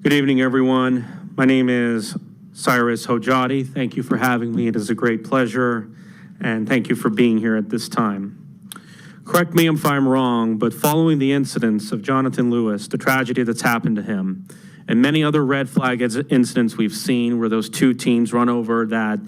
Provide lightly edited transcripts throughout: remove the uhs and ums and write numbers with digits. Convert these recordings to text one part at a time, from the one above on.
Good evening, everyone. My name is CyrusHojjaty. Thank you for having me. It is a great pleasure, and thank you for being here at this time. Correct me if I'm wrong, but following the incidents of Jonathan Lewis, the tragedy that's happened to him, and many other red flag incidents we've seen where those two teens run over that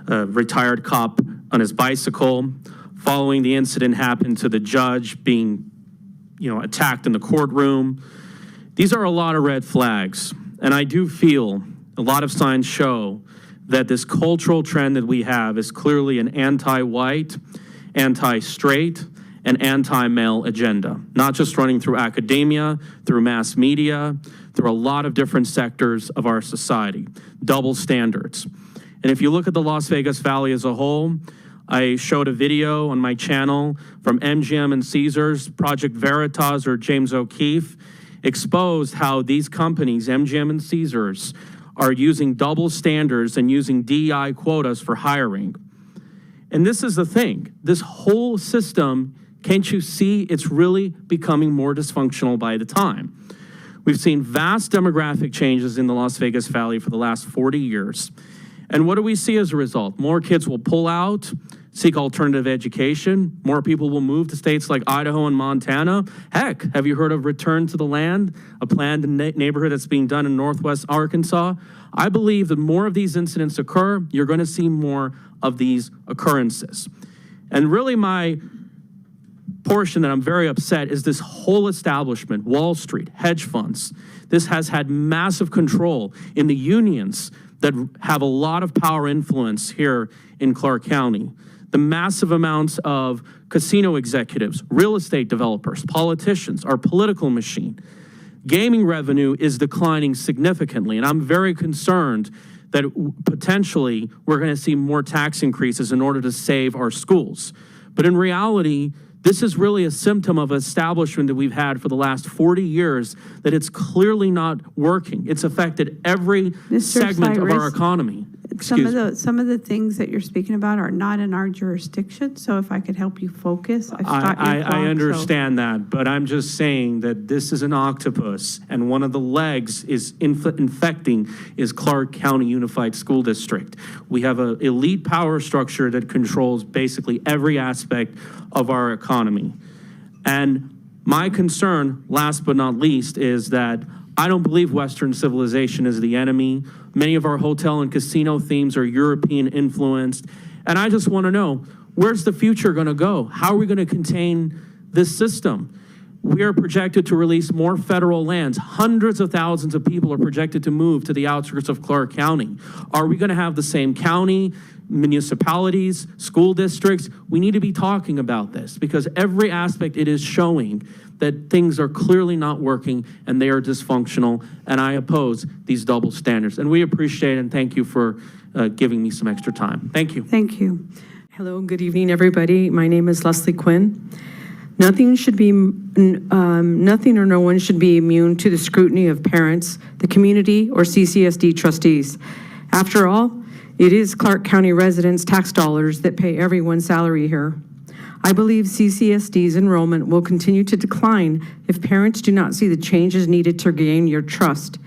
retired cop on his bicycle, following the incident happened to the judge being, attacked in the courtroom. These are a lot of red flags, and I do feel a lot of signs show that this cultural trend that we have is clearly an anti-white, anti-straight, and anti-male agenda, not just running through academia, through mass media, through a lot of different sectors of our society, double standards. And if you look at the Las Vegas Valley as a whole, I showed a video on my channel from MGM and Caesars, Project Veritas or James O'Keefe, exposed how these companies, MGM and Caesars, are using double standards and using DEI quotas for hiring. And this is the thing, this whole system, can't you see it's really becoming more dysfunctional by the time? We've seen vast demographic changes in the Las Vegas Valley for the last 40 years. And what do we see as a result? More kids will pull out, seek alternative education. More people will move to states like Idaho and Montana. Heck, have you heard of Return to the Land, a planned neighborhood that's being done in Northwest Arkansas? I believe that more of these incidents occur, you're going to see more of these occurrences. And really my portion that I'm very upset is this whole establishment, Wall Street, hedge funds. This has had massive control in the unions that have a lot of power influence here in Clark County. The massive amounts of casino executives, real estate developers, politicians, our political machine. Gaming revenue is declining significantly, and I'm very concerned that potentially we're going to see more tax increases in order to save our schools. But in reality, this is really a symptom of establishment that we've had for the last 40 years, that it's clearly not working. It's affected every segment of our economy. Some of the things that you're speaking about are not in our jurisdiction, so if I could help you focus. I understand that, but I'm just saying that this is an octopus, and one of the legs is infecting is Clark County Unified School District. We have an elite power structure that controls basically every aspect of our economy. And my concern, last but not least, is that I don't believe Western civilization is the enemy. Many of our hotel and casino themes are European influenced. And I just want to know, where's the future going to go? How are we going to contain this system? We are projected to release more federal lands. Hundreds of thousands of people are projected to move to the outskirts of Clark County. Are we going to have the same county, municipalities, school districts? We need to be talking about this because every aspect it is showing that things are clearly not working and they are dysfunctional, and I oppose these double standards. And we appreciate and thank you for giving me some extra time. Thank you. Thank you. Hello, good evening, everybody. My name is Leslie Quinn. Nothing or no one should be immune to the scrutiny of parents, the community, or CCSD trustees. After all, it is Clark County residents' tax dollars that pay everyone's salary here. I believe CCSD's enrollment will continue to decline if parents do not see the changes needed to gain your trust.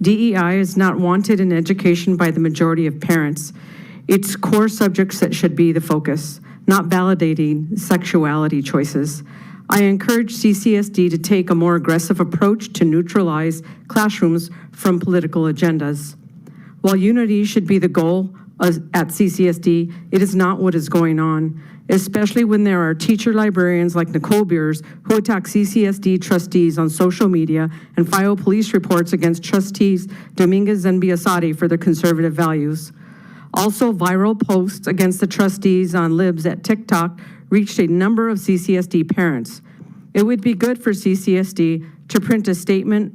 DEI is not wanted in education by the majority of parents. It's core subjects that should be the focus, not validating sexuality choices. I encourage CCSD to take a more aggressive approach to neutralize classrooms from political agendas. While unity should be the goal at CCSD, it is not what is going on, especially when there are teacher librarians like Nicole Beers who attack CCSD trustees on social media and file police reports against trustees Dominguez and Biasotti for their conservative values. Also, viral posts against the trustees on Libs at TikTok reached a number of CCSD parents. It would be good for CCSD to print a statement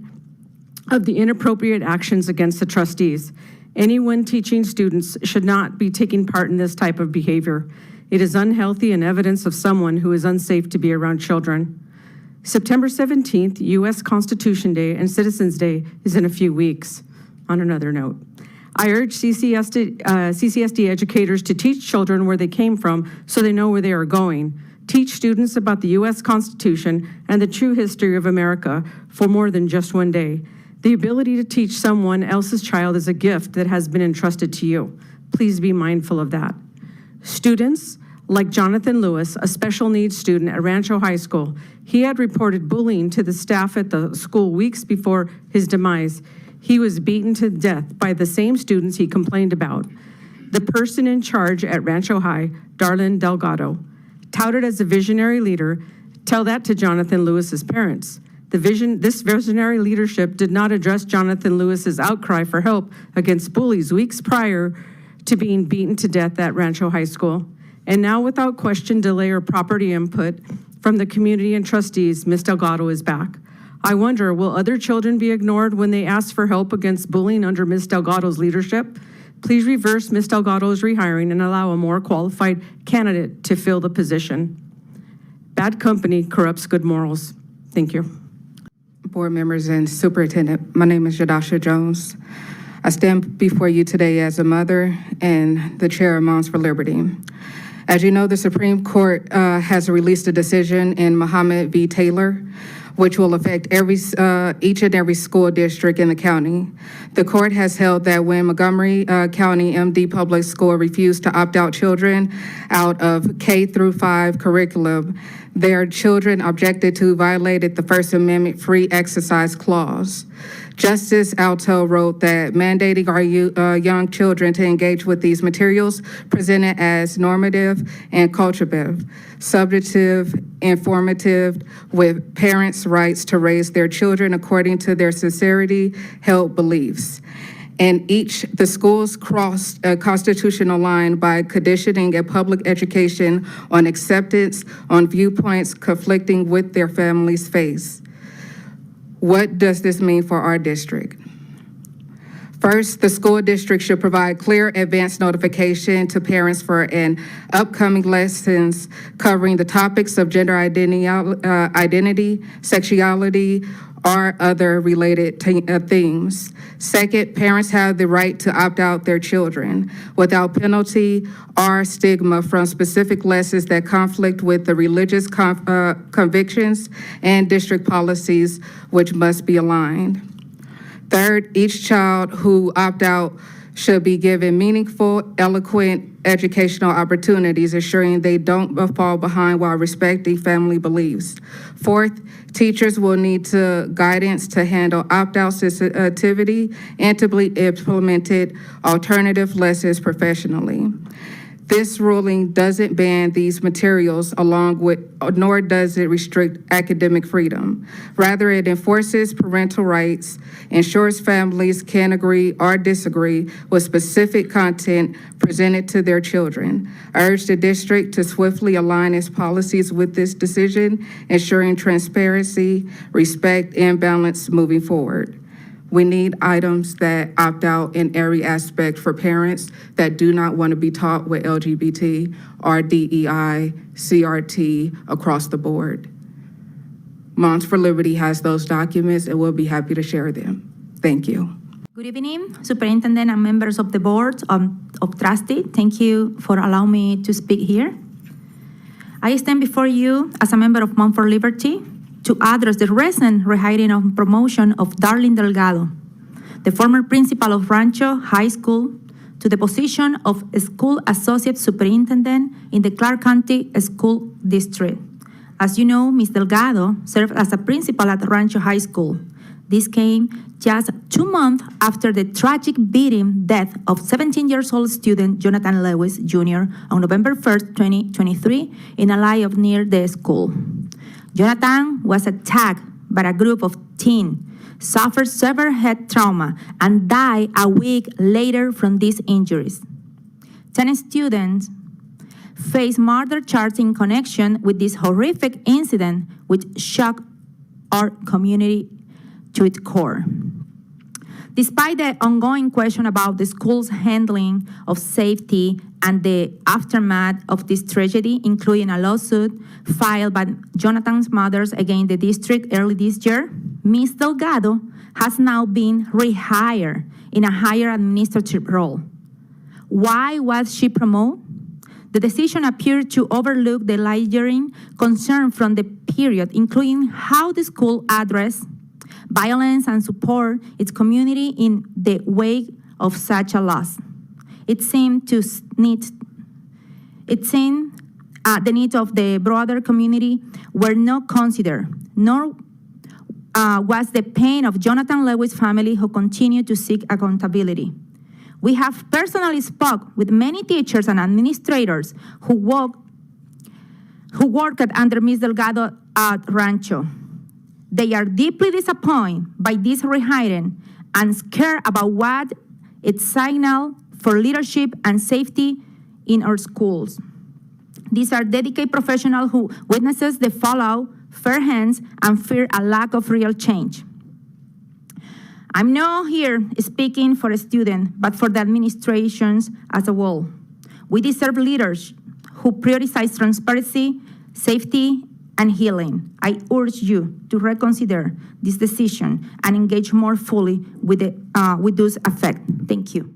of the inappropriate actions against the trustees. Anyone teaching students should not be taking part in this type of behavior. It is unhealthy and evidence of someone who is unsafe to be around children. September 17th, U.S. Constitution Day and Citizens Day is in a few weeks. On another note, I urge CCSD educators to teach children where they came from so they know where they are going. Teach students about the U.S. Constitution and the true history of America for more than just one day. The ability to teach someone else's child is a gift that has been entrusted to you. Please be mindful of that. Students, like Jonathan Lewis, a special needs student at Rancho High School, he had reported bullying to the staff at the school weeks before his demise. He was beaten to death by the same students he complained about. The person in charge at Rancho High, Darlene Delgado, touted as a visionary leader, tell that to Jonathan Lewis's parents. This visionary leadership did not address Jonathan Lewis's outcry for help against bullies weeks prior to being beaten to death at Rancho High School. And now, without question, delay, or property input from the community and trustees, Ms. Delgado is back. I wonder, will other children be ignored when they ask for help against bullying under Ms. Delgado's leadership? Please reverse Ms. Delgado's rehiring and allow a more qualified candidate to fill the position. Bad company corrupts good morals. Thank you. Board members and superintendent, my name is Jadasha Jones. I stand before you today as a mother and the chair of Moms for Liberty. As you know, the Supreme Court has released a decision in Muhammad v. Taylor, which will affect each and every school district in the county. The court has held that when Montgomery County MD Public School refused to opt out children out of K through 5 curriculum, their children objected to violated the First Amendment free exercise clause. Justice Alto wrote that mandating our young children to engage with these materials presented as normative and cultivative, subjective, informative, with parents' rights to raise their children according to their sincerity held beliefs. And the schools crossed a constitutional line by conditioning a public education on acceptance on viewpoints conflicting with their families' faith. What does this mean for our district? First, the school district should provide clear advance notification to parents for an upcoming lessons covering the topics of gender identity, sexuality, or other related themes. Second, parents have the right to opt out their children without penalty or stigma from specific lessons that conflict with the religious convictions and district policies, which must be aligned. Third, each child who opt out should be given meaningful, eloquent educational opportunities, ensuring they don't fall behind while respecting family beliefs. Fourth, teachers will need guidance to handle opt-out sensitivity and to be implemented alternative lessons professionally. This ruling doesn't ban these materials nor does it restrict academic freedom. Rather, it enforces parental rights, ensures families can agree or disagree with specific content presented to their children. I urge the district to swiftly align its policies with this decision, ensuring transparency, respect, and balance moving forward. We need items that opt out in every aspect for parents that do not want to be taught with LGBT or DEI, CRT across the board. Moms for Liberty has those documents and we'll be happy to share them. Thank you. Good evening, Superintendent and members of the Board of Trustees. Thank you for allowing me to speak here. I stand before you as a member of Moms for Liberty to address the recent rehiring and promotion of Darlene Delgado, the former principal of Rancho High School, to the position of School Associate Superintendent in the Clark County School District. As you know, Ms. Delgado served as a principal at Rancho High School. This came just 2 months after the tragic beating death of 17-year-old student Jonathan Lewis Jr. on November 1st, 2023, in a layoff near the school. Jonathan was attacked by a group of teens, suffered severe head trauma, and died a week later from these injuries. 10 students face murder charges in connection with this horrific incident, which shocked our community to its core. Despite the ongoing question about the school's handling of safety and the aftermath of this tragedy, including a lawsuit filed by Jonathan's mothers against the district early this year, Ms. Delgado has now been rehired in a higher administrative role. Why was she promoted? The decision appeared to overlook the lingering concern from the period, including how the school addressed violence and support its community in the wake of such a loss. It seemed the needs of the broader community were not considered, nor was the pain of Jonathan Lewis' family, who continued to seek accountability. We have personally spoke with many teachers and administrators who worked under Ms. Delgado at Rancho. They are deeply disappointed by this rehiring and scared about what it signals for leadership and safety in our schools. These are dedicated professionals who witnesses the fallout firsthand and fear a lack of real change. I'm not here speaking for a student, but for the administrations as a whole. We deserve leaders who prioritize transparency, safety, and healing. I urge you to reconsider this decision and engage more fully with those affected. Thank you.